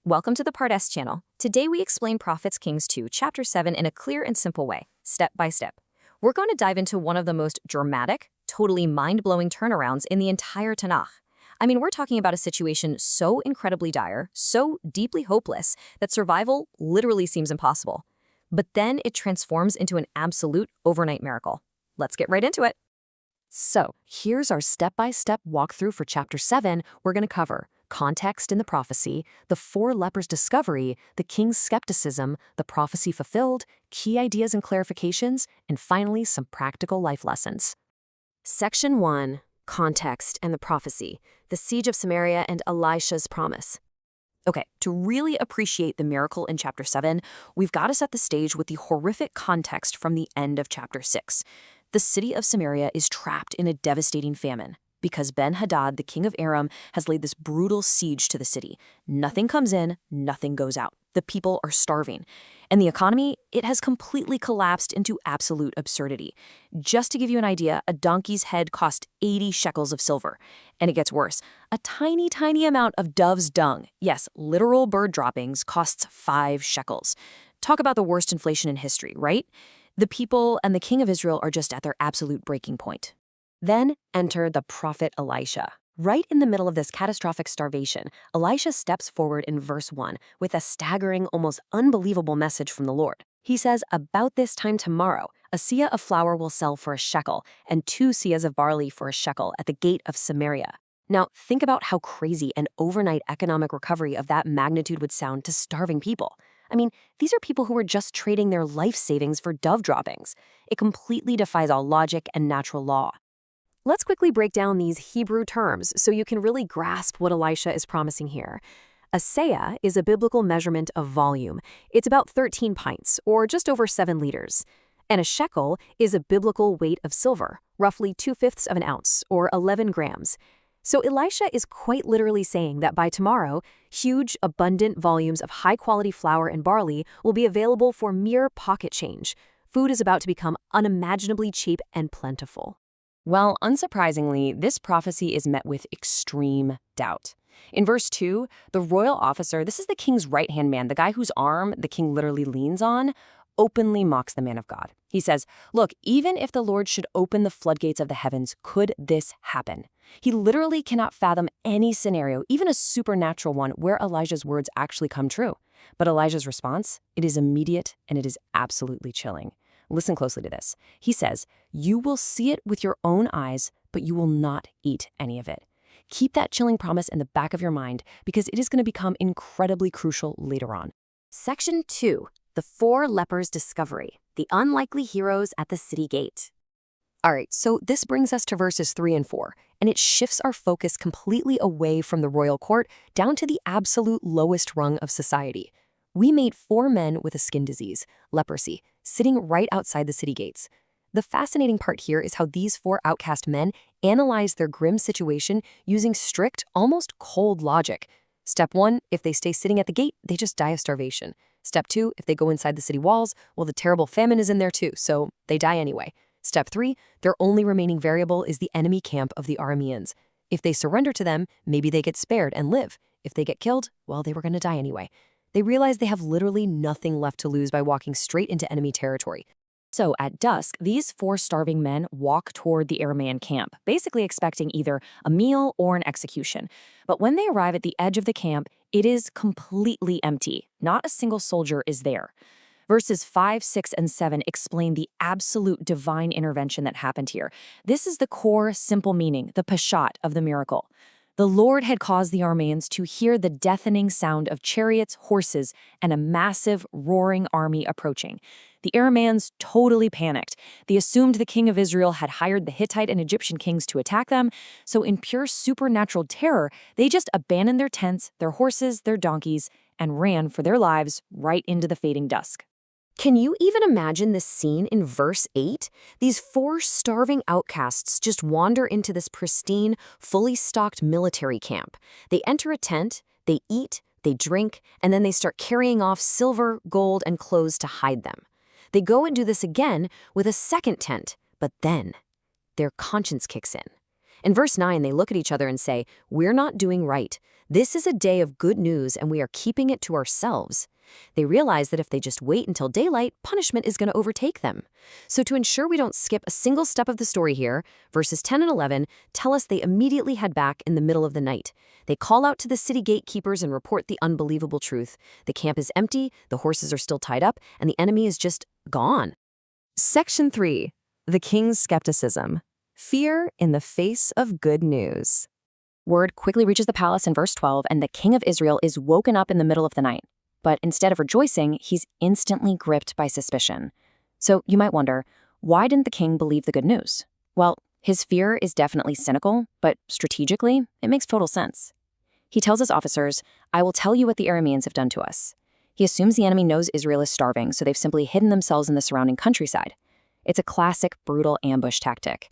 Welcome to the Partardez channel. Today we explain Prophets Kings 2, chapter 7 in a clear and simple way, step by step. We're going to dive into one of the most dramatic, totally mind-blowing turnarounds in the entire Tanakh. We're talking about a situation so incredibly dire, so deeply hopeless, that survival literally seems impossible. But then it transforms into an absolute overnight miracle. Let's get right into it. So, here's our step-by-step walkthrough for Chapter 7. We're going to cover context in the prophecy, the 4 lepers' discovery, the king's skepticism, the prophecy fulfilled, key ideas and clarifications, and finally, some practical life lessons. Section 1. Context and the prophecy, the siege of Samaria and Elisha's promise. Okay, to really appreciate the miracle in chapter 7, we've got to set the stage with the horrific context from the end of chapter 6. The city of Samaria is trapped in a devastating famine because Ben-Hadad, the king of Aram, has laid this brutal siege to the city. Nothing comes in, nothing goes out. The people are starving. And the economy, it has completely collapsed into absolute absurdity. Just to give you an idea, a donkey's head cost 80 shekels of silver. And it gets worse. A tiny, tiny amount of dove's dung, yes, literal bird droppings, costs 5 shekels. Talk about the worst inflation in history, right? The people and the king of Israel are just at their absolute breaking point. Then enter the prophet Elisha. Right in the middle of this catastrophic starvation, Elisha steps forward in verse 1 with a staggering, almost unbelievable message from the Lord. He says, "About this time tomorrow, a seah of flour will sell for a shekel, and 2 seahs of barley for a shekel at the gate of Samaria." Now, think about how crazy an overnight economic recovery of that magnitude would sound to starving people. These are people who are just trading their life savings for dove droppings. It completely defies all logic and natural law. Let's quickly break down these Hebrew terms so you can really grasp what Elisha is promising here. A seah is a biblical measurement of volume. It's about 13 pints, or just over 7 liters. And a shekel is a biblical weight of silver, roughly 2/5 of an ounce, or 11 grams. So Elisha is quite literally saying that by tomorrow, huge, abundant volumes of high-quality flour and barley will be available for mere pocket change. Food is about to become unimaginably cheap and plentiful. Well, unsurprisingly, this prophecy is met with extreme doubt. In verse 2, the royal officer, this is the king's right-hand man, the guy whose arm the king literally leans on, openly mocks the man of God. He says, "Look, even if the Lord should open the floodgates of the heavens, could this happen?" He literally cannot fathom any scenario, even a supernatural one, where Elijah's words actually come true. But Elijah's response, it is immediate and it is absolutely chilling. Listen closely to this. He says, "You will see it with your own eyes, but you will not eat any of it." Keep that chilling promise in the back of your mind because it is going to become incredibly crucial later on. Section 2. The 4 lepers' discovery, the unlikely heroes at the city gate. All right, so this brings us to verses 3 and 4, and it shifts our focus completely away from the royal court down to the absolute lowest rung of society. We meet 4 men with a skin disease, leprosy, sitting right outside the city gates. The fascinating part here is how these 4 outcast men analyze their grim situation using strict, almost cold logic. Step 1, if they stay sitting at the gate, they just die of starvation. Step 2, if they go inside the city walls, well, the terrible famine is in there too, so they die anyway. Step 3, their only remaining variable is the enemy camp of the Arameans. If they surrender to them, maybe they get spared and live. If they get killed, well, they were going to die anyway. They realize they have literally nothing left to lose by walking straight into enemy territory. So at dusk, these 4 starving men walk toward the Aramean camp, basically expecting either a meal or an execution. But when they arrive at the edge of the camp, it is completely empty. Not a single soldier is there. Verses 5, 6, and 7 explain the absolute divine intervention that happened here. This is the core, simple meaning, the Peshat of the miracle. The Lord had caused the Arameans to hear the deafening sound of chariots, horses, and a massive, roaring army approaching. The Arameans totally panicked. They assumed the king of Israel had hired the Hittite and Egyptian kings to attack them, so in pure supernatural terror, they just abandoned their tents, their horses, their donkeys, and ran for their lives right into the fading dusk. Can you even imagine this scene in verse 8? These 4 starving outcasts just wander into this pristine, fully stocked military camp. They enter a tent, they eat, they drink, and then they start carrying off silver, gold, and clothes to hide them. They go and do this again with a second tent, but then their conscience kicks in. In verse 9, they look at each other and say, "We're not doing right. This is a day of good news, and we are keeping it to ourselves." They realize that if they just wait until daylight, punishment is going to overtake them. So to ensure we don't skip a single step of the story here, verses 10 and 11 tell us they immediately head back in the middle of the night. They call out to the city gatekeepers and report the unbelievable truth. The camp is empty, the horses are still tied up, and the enemy is just gone. Section 3. The king's skepticism. Fear in the face of good news. Word quickly reaches the palace in verse 12, and the king of Israel is woken up in the middle of the night. But instead of rejoicing, he's instantly gripped by suspicion. So you might wonder, why didn't the king believe the good news? Well, his fear is definitely cynical, but strategically, it makes total sense. He tells his officers, "I will tell you what the Arameans have done to us." He assumes the enemy knows Israel is starving, so they've simply hidden themselves in the surrounding countryside. It's a classic, brutal ambush tactic.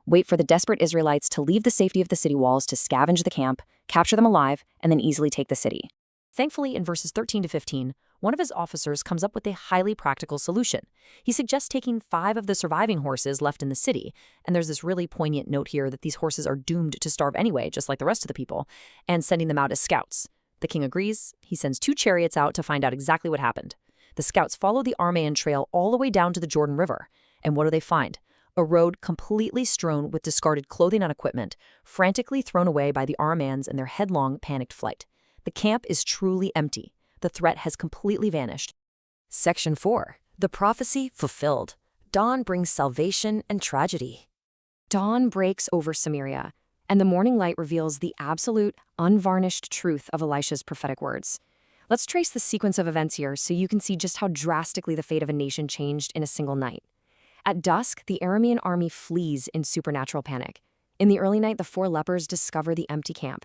Wait for the desperate Israelites to leave the safety of the city walls to scavenge the camp, capture them alive, and then easily take the city. Thankfully, in verses 13 to 15, one of his officers comes up with a highly practical solution. He suggests taking 5 of the surviving horses left in the city, and there's this really poignant note here that these horses are doomed to starve anyway, just like the rest of the people, and sending them out as scouts. The king agrees. He sends 2 chariots out to find out exactly what happened. The scouts follow the Aramean trail all the way down to the Jordan River, and what do they find? A road completely strewn with discarded clothing and equipment, frantically thrown away by the Arameans in their headlong, panicked flight. The camp is truly empty. The threat has completely vanished. Section 4. The prophecy fulfilled. Dawn brings salvation and tragedy. Dawn breaks over Samaria, and the morning light reveals the absolute, unvarnished truth of Elisha's prophetic words. Let's trace the sequence of events here so you can see just how drastically the fate of a nation changed in a single night. At dusk, the Aramean army flees in supernatural panic. In the early night, the 4 lepers discover the empty camp.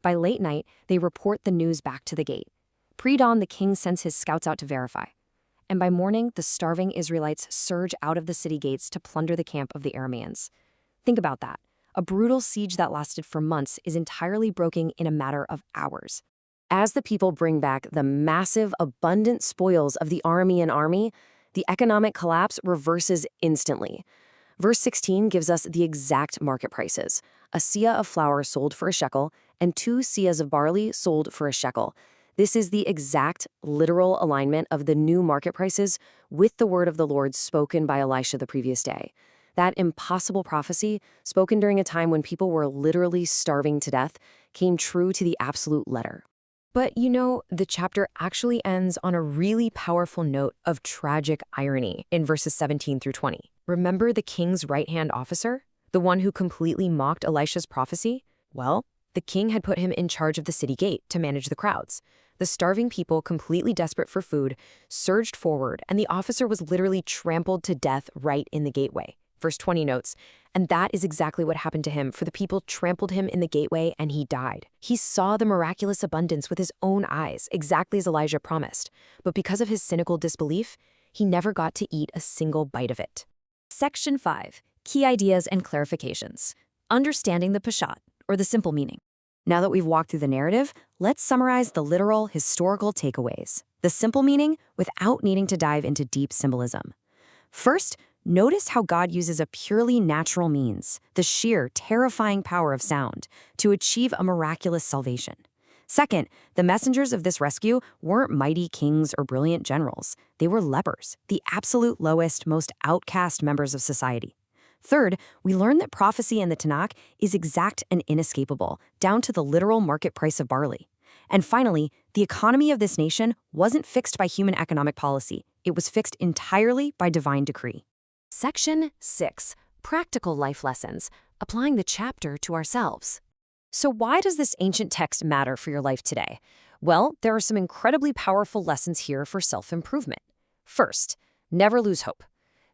By late night, they report the news back to the gate. Pre-dawn, the king sends his scouts out to verify. And by morning, the starving Israelites surge out of the city gates to plunder the camp of the Arameans. Think about that. A brutal siege that lasted for months is entirely broken in a matter of hours. As the people bring back the massive, abundant spoils of the Aramean army, the economic collapse reverses instantly. Verse 16 gives us the exact market prices. A seah of flour sold for a shekel, and 2 seahs of barley sold for a shekel. This is the exact, literal alignment of the new market prices with the word of the Lord spoken by Elisha the previous day. That impossible prophecy, spoken during a time when people were literally starving to death, came true to the absolute letter. But the chapter actually ends on a really powerful note of tragic irony in verses 17 through 20. Remember the king's right-hand officer? The one who completely mocked Elisha's prophecy? Well, the king had put him in charge of the city gate to manage the crowds. The starving people, completely desperate for food, surged forward, and the officer was literally trampled to death right in the gateway. Verse 20 notes, "And that is exactly what happened to him, for the people trampled him in the gateway, and he died." He saw the miraculous abundance with his own eyes, exactly as Elijah promised. But because of his cynical disbelief, he never got to eat a single bite of it. Section 5. Key ideas and clarifications. Understanding the Peshat, or the simple meaning. Now that we've walked through the narrative, let's summarize the literal, historical takeaways. The simple meaning without needing to dive into deep symbolism. First, notice how God uses a purely natural means, the sheer, terrifying power of sound, to achieve a miraculous salvation. Second, the messengers of this rescue weren't mighty kings or brilliant generals. They were lepers, the absolute lowest, most outcast members of society. Third, we learn that prophecy in the Tanakh is exact and inescapable, down to the literal market price of barley. And finally, the economy of this nation wasn't fixed by human economic policy. It was fixed entirely by divine decree. Section 6. Practical life lessons, applying the chapter to ourselves. So why does this ancient text matter for your life today? Well, there are some incredibly powerful lessons here for self-improvement. First, never lose hope.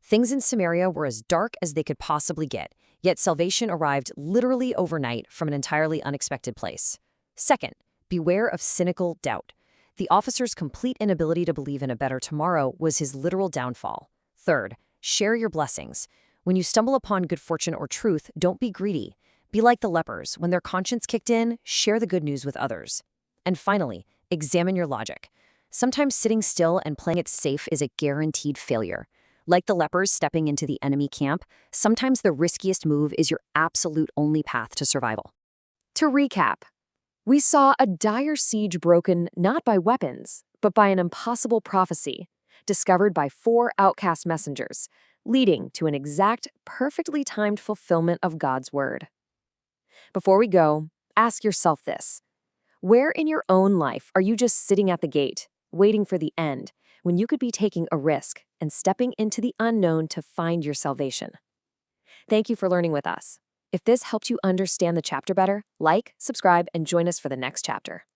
Things in Samaria were as dark as they could possibly get, yet salvation arrived literally overnight from an entirely unexpected place. Second, beware of cynical doubt. The officer's complete inability to believe in a better tomorrow was his literal downfall. Third, share your blessings. When you stumble upon good fortune or truth, don't be greedy. Be like the lepers. When their conscience kicked in, share the good news with others. And finally, examine your logic. Sometimes sitting still and playing it safe is a guaranteed failure. Like the lepers stepping into the enemy camp, sometimes the riskiest move is your absolute only path to survival. To recap, we saw a dire siege broken not by weapons, but by an impossible prophecy, discovered by 4 outcast messengers, leading to an exact, perfectly timed fulfillment of God's word. Before we go, ask yourself this. Where in your own life are you just sitting at the gate, waiting for the end, when you could be taking a risk and stepping into the unknown to find your salvation? Thank you for learning with us. If this helped you understand the chapter better, like, subscribe, and join us for the next chapter.